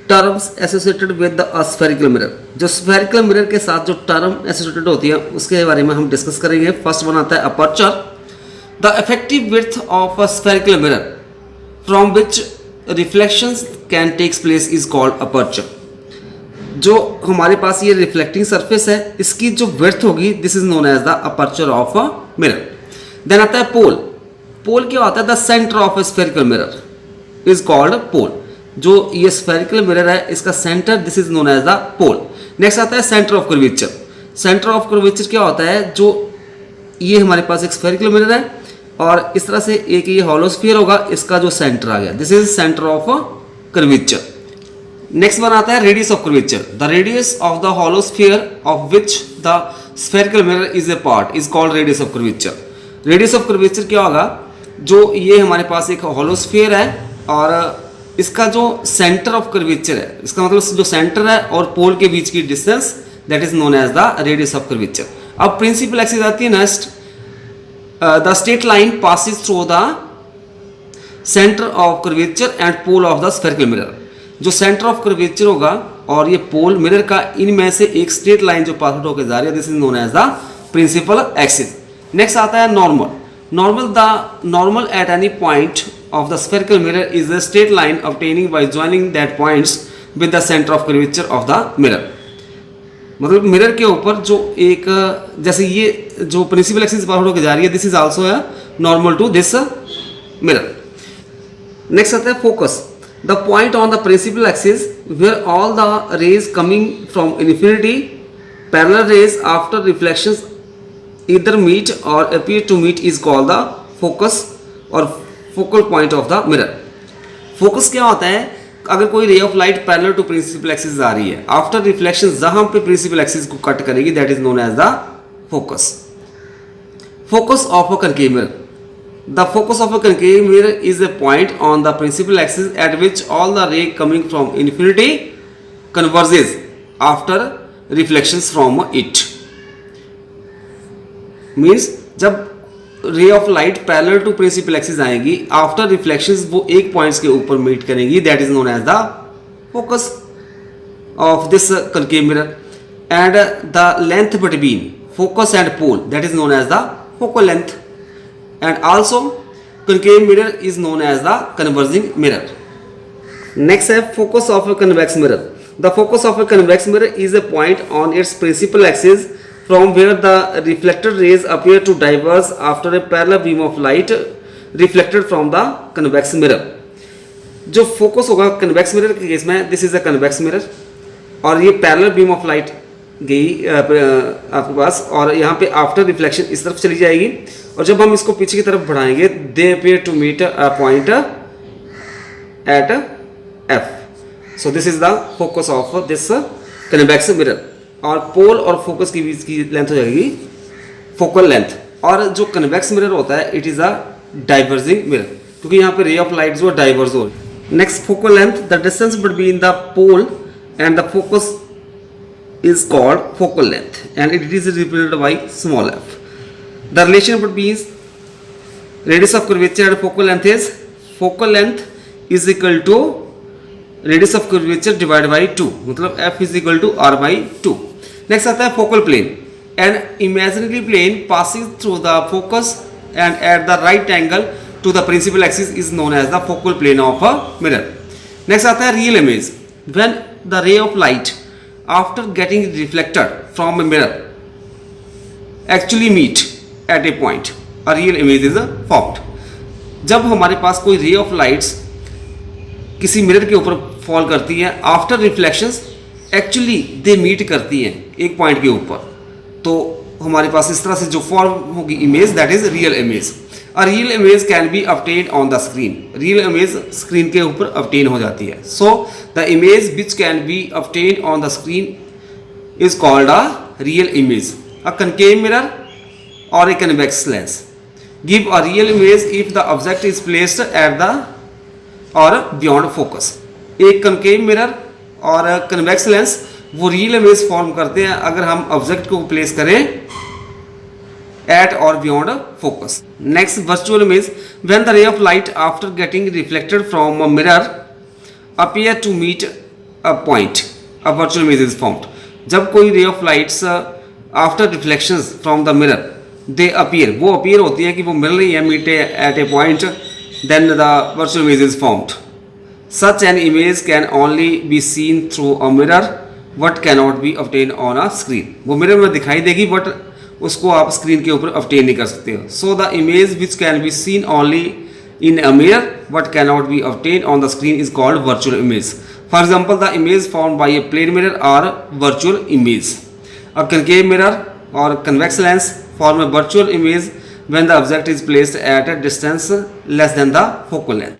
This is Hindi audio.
Terms associated with the spherical mirror. जो स्फेरिकल मिरर के साथ जो टर्म एसोसिएटेड होती है उसके बारे में हम डिस्कस करेंगे। फर्स्ट वन आता है aperture, the effective width of a spherical mirror from which reflections can takes place is called aperture. जो हमारे पास ये रिफ्लेक्टिंग सरफेस है इसकी जो विड्थ होगी this is known as the aperture of a mirror. Then आता है पोल। पोल क्या होता है? The centre of a spherical mirror is called pole. जो ये स्फेरिकल मिरर है इसका centre this is known as the pole. Next आता है centre of curvature. Centre of curvature क्या होता है? जो ये हमारे पास एक स्फेरिकल मिरर है और इस तरह से एक ये हॉलो स्फीयर होगा, इसका जो सेंटर आ गया this is centre of curvature. Next one आता है radius of curvature. The radius of the hollow sphere of which the spherical mirror is a part is called radius of curvature. Radius of curvature क्या होगा? जो ये हमारे पास एक हॉलो स्फीयर है और इसका जो सेंटर ऑफ कर्वेचर है, इसका मतलब जो सेंटर है और पोल के बीच की distance that is known as the radius of curvature. अब प्रिंसिपल एक्सिस आती है next. The straight line passes through the centre of curvature and pole of the spherical mirror. जो सेंटर ऑफ कर्वेचर होगा और ये पोल मिरर का, इनमें से एक स्ट्रेट लाइन जो पास आउट होकर जा रही है this is known as the principal axis. Next आता है normal. Normal, the normal at any point of the spherical mirror is a straight line obtaining by joining that points with the centre of curvature of the mirror. मतलब मिरर के ऊपर जो एक, जैसे ये जो प्रिंसिपल एक्सिस पास आउट होकर जा रही है this is also a normal to this mirror. Next आता है focus. The point on the principal axis where all the rays coming from infinity, parallel rays after reflections either meet or appear to meet is called the focus or focal point of the mirror. Focus क्या होता है? अगर कोई ray of light parallel to principal axis आ रही है, आफ्टर रिफ्लेक्शन जहां पे प्रिंसिपल एक्सिस को कट करेगी that is known as the focus. Focus of a concave mirror. The focus of a concave mirror is a point on the principal axis at which all the ray coming from infinity converges after reflections from it. Means जब ray of light parallel to principal axis आएगी, after reflections वो एक points के ऊपर meet करेंगी, that is known as the focus of this concave mirror. And the length between focus and pole that is known as the focal length. And also concave mirror is known as the converging mirror. Next है focus of a convex mirror. The focus of a convex mirror is a point on its principal axis from where the reflected rays appear to diverge after a parallel beam of light reflected from the convex mirror. जो focus होगा convex mirror के केस में this is a convex mirror और ये parallel beam of light गई आपके पास और यहाँ पे आफ्टर रिफ्लेक्शन इस तरफ चली जाएगी और जब हम इसको पीछे की तरफ बढ़ाएंगे they appear to meet a point at F. So this is the focus of this convex mirror और पोल और फोकस के बीच की लेंथ हो जाएगी फोकल लेंथ। और जो कन्वेक्स मिरर होता है it is a diverging mirror क्योंकि यहाँ पे रे ऑफ लाइट जो डाइवर्ज हो रही है। Next focal length, the distance between the pole and the focus is called focal length and it is represented by small f. The relation between radius of curvature and focal length is focal length is equal to radius of curvature divided by 2, मतलब f is equal to r by 2. Next आता है focal plane. An imaginary plane passing through the focus and at the right angle to the principal axis is known as the focal plane of a mirror. Next आता है real image. When the ray of light after getting reflected from a mirror actually meet at a point, a real image is formed. जब हमारे पास कोई रे ऑफ लाइट्स किसी मिरर के ऊपर फॉल करती है after reflections actually they meet करती हैं एक पॉइंट के ऊपर, तो हमारे पास इस तरह से जो फॉर्म होगी image that is real image. A real image can be obtain on the screen. Real image screen के ऊपर ऑब्टेन हो जाती है। So the image which can be obtain on the screen is called a real image. A concave mirror or a convex lens give a real image if the object is placed at the or beyond focus. एक कनकेव मिरर और कन्वेक्स लेंस वो रियल इमेज फॉर्म करते हैं अगर हम ऑब्जेक्ट को प्लेस करें at or beyond focus. Next, virtual image. When the ray of light after getting reflected from a mirror appear to meet a point, a virtual image is formed. जब कोई ray of lights after reflections from the mirror they appear, वो appear होती है कि वो मिल रही है meet at a point, then the virtual image is formed. Such an image can only be seen through a mirror, what cannot be obtained on a screen. वो मिरर में दिखाई देगी बट उसको आप स्क्रीन के ऊपर obtain नहीं कर सकते हो. So the image which can be seen only in a mirror but cannot be obtained on the screen is called virtual image. For example, the image formed by a plane mirror are virtual image. A concave mirror or convex lens form a virtual image when the object is placed at a distance less than the focal length.